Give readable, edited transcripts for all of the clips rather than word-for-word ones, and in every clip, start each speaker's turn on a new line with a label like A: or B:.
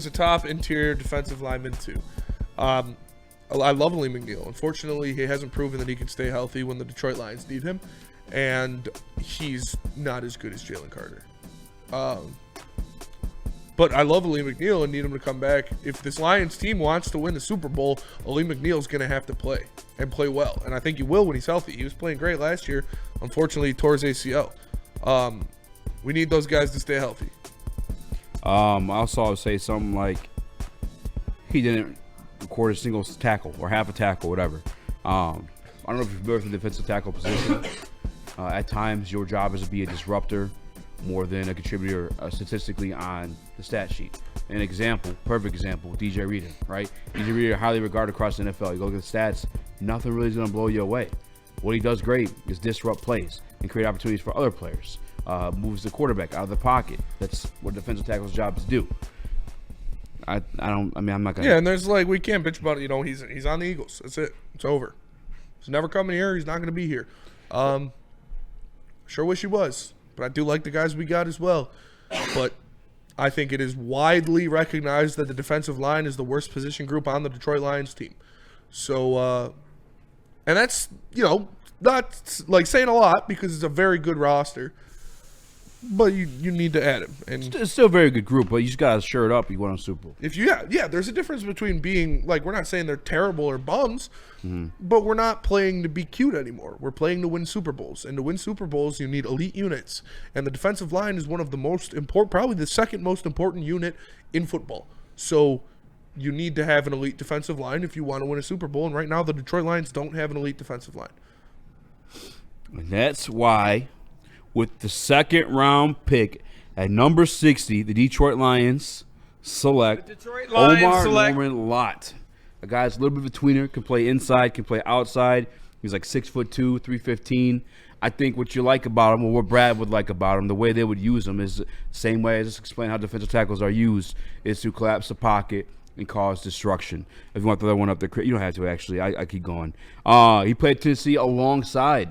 A: is a top interior defensive lineman too. I love Lee McNeil. Unfortunately, he hasn't proven that he can stay healthy when the Detroit Lions need him, and he's not as good as Jalen Carter. But I love Lee McNeil and need him to come back. If this Lions team wants to win the Super Bowl, Lee McNeil's going to have to play and play well. And I think he will when he's healthy. He was playing great last year. Unfortunately, he tore his ACL. We need those guys to stay healthy.
B: I also would say something like he didn't record a single tackle or half a tackle, whatever. I don't know if you're familiar with the defensive tackle position. At times, your job is to be a disruptor more than a contributor statistically on the stat sheet. An example, perfect example, DJ Reader, right? DJ Reader, highly regarded across the NFL. You go look at the stats, nothing really is going to blow you away. What he does great is disrupt plays and create opportunities for other players. Moves the quarterback out of the pocket. That's what defensive tackle's job is to do. I'm not gonna.
A: Yeah, and there's we can't bitch about it. He's on the Eagles. That's it. It's over. He's never coming here. He's not going to be here. Sure wish he was, but I do like the guys we got as well. But I think it is widely recognized that the defensive line is the worst position group on the Detroit Lions team. So, and that's not saying a lot because it's a very good roster. But you need to add him, and
B: it's still a very good group. But you just gotta shirt up. You want to Super Bowl.
A: There's a difference between being we're not saying they're terrible or bums, but we're not playing to be cute anymore. We're playing to win Super Bowls, and to win Super Bowls, you need elite units. And the defensive line is one of the most important, probably the second most important unit in football. So you need to have an elite defensive line if you want to win a Super Bowl. And right now, the Detroit Lions don't have an elite defensive line.
B: And that's why, with the second-round pick at number 60, the Detroit Lions select Norman Lott. A guy that's a little bit of a tweener, can play inside, can play outside. He's 6'2", 315. I think what you like about him, or what Brad would like about him, the way they would use him is the same way I just explained how defensive tackles are used, is to collapse the pocket and cause destruction. If you want the other one up there, you don't have to actually. I keep going. He played Tennessee alongside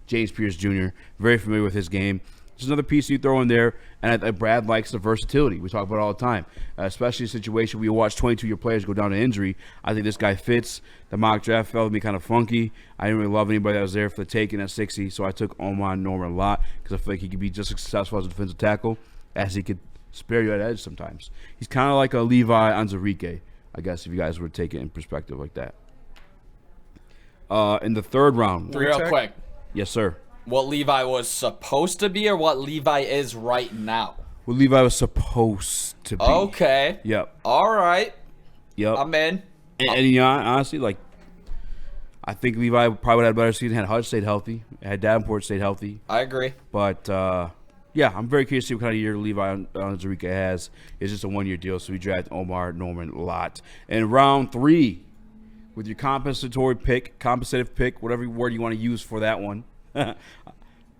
B: James Pierce Jr., very familiar with his game. Just another piece you throw in there, and Brad likes the versatility. We talk about it all the time, especially a situation where you watch 22-year players go down to injury. I think this guy fits. The mock draft felt to me kind of funky. I didn't really love anybody that was there for the taking at 60, so I took Norman Lott because I feel like he could be just as successful as a defensive tackle as he could spare you at edge sometimes. He's kind of like a Levi Onwuzurike, I guess, if you guys were to take it in perspective like that. In the third round.
C: Real quick.
B: Yes, sir.
C: What Levi was supposed to be or what Levi is right now?
B: What Levi was supposed to be.
C: Okay.
B: Yep.
C: All right.
B: Yep.
C: I'm in.
B: And honestly, I think Levi probably would have had a better season had Hudge stayed healthy, had Davenport stayed healthy.
C: I agree.
B: But, I'm very curious to see what kind of year Levi Onwuzurike has. It's just a one-year deal, so we draft Norman Lott. In round 3, with your compensative pick, whatever word you want to use for that one,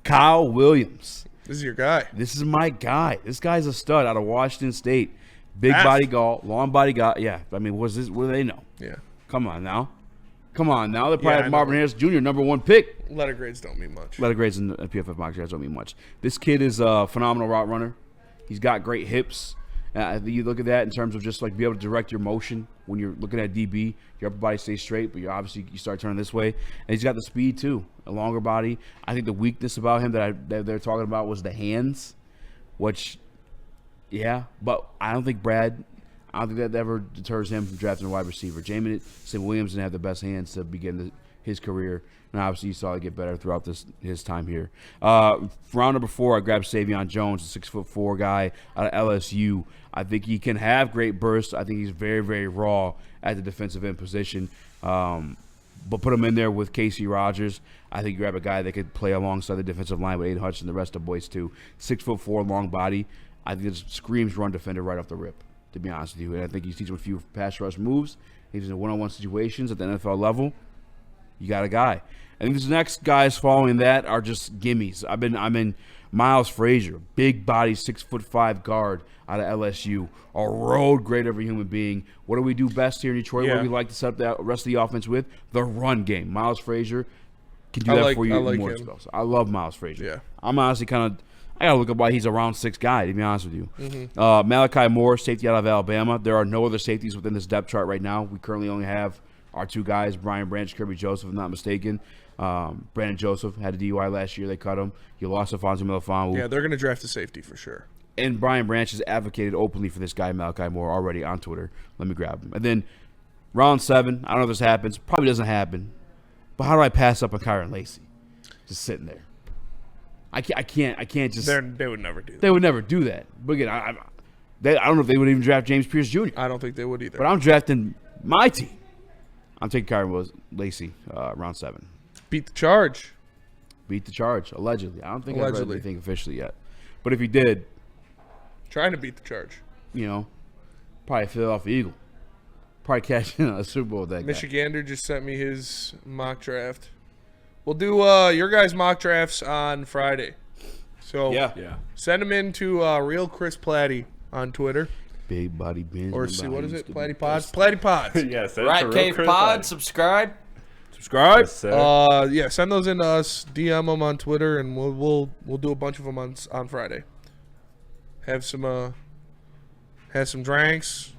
B: Kyle Williams.
A: This is your guy.
B: This is my guy. This guy's a stud out of Washington State. Big body guy, long body guy. Yeah, I mean, what do they know?
A: Yeah.
B: Come on now. They probably had Marvin Harris Jr., number 1 pick.
A: Letter grades don't mean much.
B: Letter grades in the PFF mock drafts don't mean much. This kid is a phenomenal route runner. He's got great hips. You look at that in terms of just be able to direct your motion when you're looking at DB. Your upper body stays straight, but you start turning this way. And he's got the speed too, a longer body. I think the weakness about him that they're talking about was the hands, which, but I don't think that ever deters him from drafting a wide receiver. Jameson Williams didn't have the best hands to begin his career. And obviously, you saw it get better throughout his time here. Round number 4, I grabbed Savion Jones, a 6'4" guy out of LSU. I think he can have great bursts. I think he's very, very raw at the defensive end position. But put him in there with Casey Rogers. I think you grab a guy that could play alongside the defensive line with Aiden Hutchinson and the rest of the boys too. 6'4", long body. I think it screams run defender right off the rip, to be honest with you. And I think he's teaching a few pass rush moves. He's in one-on-one situations at the NFL level. You got a guy. I think these next guys following that are just gimmies. I'm in Miles Frazier, big body, 6'5" guard out of LSU, a road great of a human being. What do we do best here in Detroit? What do we like to set up the rest of the offense with? The run game. Miles Frazier can do that for you more spells. I love Miles Frazier.
A: Yeah.
B: I'm honestly I gotta look up why he's a round 6 guy, to be honest with you. Malachi Moore, safety out of Alabama. There are no other safeties within this depth chart right now. We currently only have our 2 guys, Brian Branch, Kirby Joseph, if I'm not mistaken. Brandon Joseph had a DUI last year. They cut him. You lost Afonso Melifonwu.
A: Yeah, they're going to draft a safety for sure.
B: And Brian Branch has advocated openly for this guy, Malachi Moore, already on Twitter. Let me grab him. And then round 7, I don't know if this happens. Probably doesn't happen. But how do I pass up on Kyron Lacey? Just sitting there. I can't just.
A: They would never do that.
B: They would never do that. But again, I don't know if they would even draft James Pierce Jr.
A: I don't think they would either.
B: But I'm drafting my team. I'm taking Kyron Lacey, round 7.
A: Beat the charge.
B: Beat the charge, allegedly. I don't think I've read anything officially yet. But if he did,
A: trying to beat the charge.
B: Probably a Philadelphia Eagle. Probably cashing a Super Bowl with that guy.
A: Michigander just sent me his mock draft. We'll do your guys' mock drafts on Friday. So send them in to Real Chris Platty on Twitter.
B: Big body bins.
A: Or see, what is it? Platty Pods? Platty Pods.
D: Yes.
C: Rat Cave Pod, subscribe.
B: Subscribe.
D: Yes,
A: send those in to us. DM them on Twitter, and we'll do a bunch of them on Friday. Have some drinks.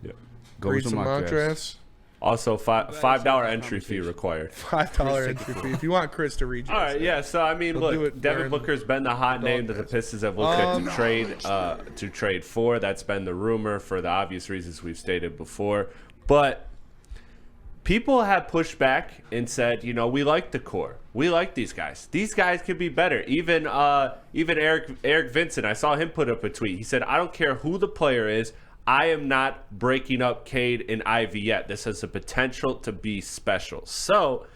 D: Yeah.
B: Go
A: Read
B: with
A: some mock drafts.
D: Also, $5 entry fee required.
A: $5 entry fee if you want Chris to read you.
D: All right, yeah. So I mean,
A: We'll do
D: look,
A: it
D: Devin
A: during
D: Booker's been the hot name that the Pistons have looked at to trade for. That's been the rumor for the obvious reasons we've stated before. But people have pushed back and said, we like the core. We like these guys. These guys could be better. Even Eric Vincent, I saw him put up a tweet. He said, I don't care who the player is. I am not breaking up Cade and Ivy yet. This has the potential to be special. So,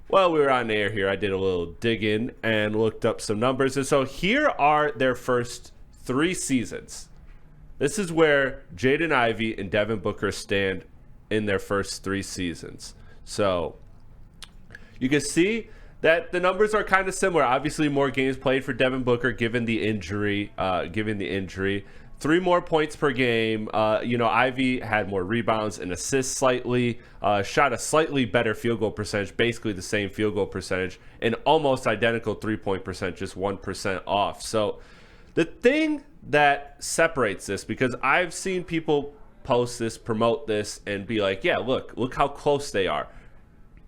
D: while we were on air here, I did a little digging and looked up some numbers. And so here are their first 3 seasons. This is where Jaden Ivey and Devin Booker stand in their first 3 seasons. So, you can see that the numbers are kind of similar. Obviously, more games played for Devin Booker given the injury. 3 more points per game. Ivy had more rebounds and assists slightly, shot a slightly better field goal percentage, basically the same field goal percentage, and almost identical 3-point percentage, just 1% off. So the thing that separates this, because I've seen people post this, promote this, and be like, yeah, look how close they are.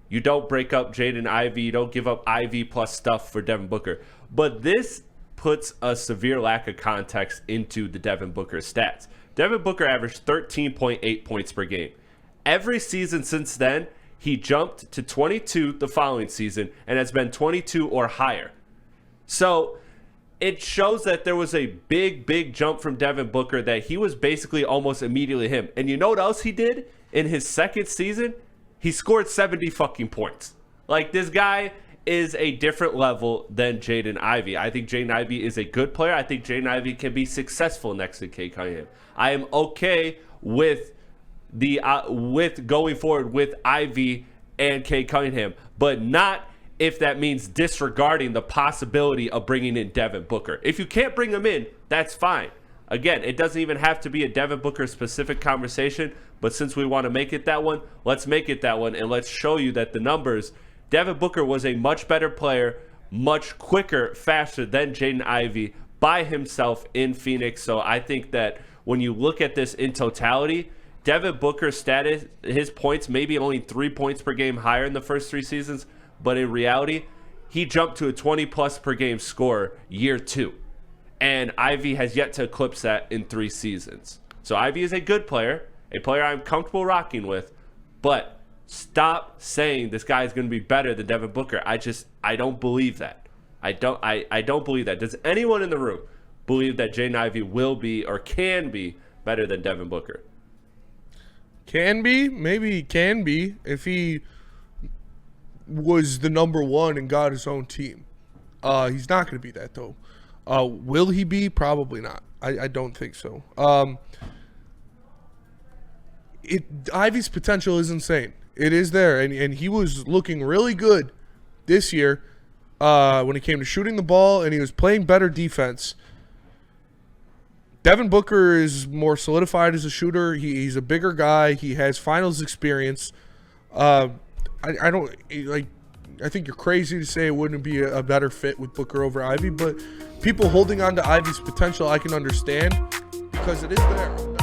D: You don't break up Jaden Ivey. You don't give up Ivy plus stuff for Devin Booker. But this puts a severe lack of context into the Devin Booker stats. Devin Booker averaged 13.8 points per game. Every season since then, he jumped to 22 the following season and has been 22 or higher. So it shows that there was a big jump from Devin Booker, that he was basically almost immediately him. And you know what else he did in his second season? He scored 70 fucking points. Like, this guy is a different level than Jaden Ivey. I think Jaden Ivey is a good player. I think Jaden Ivey can be successful next to Cade Cunningham. I am okay with with going forward with Ivy and Cade Cunningham, but not if that means disregarding the possibility of bringing in Devin Booker. If you can't bring him in, that's fine. Again, it doesn't even have to be a Devin Booker specific conversation, but since we want to make it that one, let's make it that one, and let's show you that the numbers, Devin Booker was a much better player, much quicker, faster than Jaden Ivey by himself in Phoenix. So I think that when you look at this in totality, Devin Booker's status, his points, maybe only 3 points per game higher in the first 3 seasons, but in reality, he jumped to a 20-plus per game scorer year 2. And Ivy has yet to eclipse that in 3 seasons. So Ivy is a good player, a player I'm comfortable rocking with, but stop saying this guy is going to be better than Devin Booker. I don't believe that. I don't believe that. Does anyone in the room believe that Jaden Ivey will be or can be better than Devin Booker?
A: Can be. Maybe he can be if he was the number 1 and got his own team. He's not going to be that, though. Will he be? Probably not. I don't think so. Ivy's potential is insane. It is there, and he was looking really good this year when it came to shooting the ball, and he was playing better defense. Devin Booker is more solidified as a shooter. He's a bigger guy. He has finals experience. I don't like. I think you're crazy to say it wouldn't be a better fit with Booker over Ivy, but people holding on to Ivy's potential, I can understand because it is there.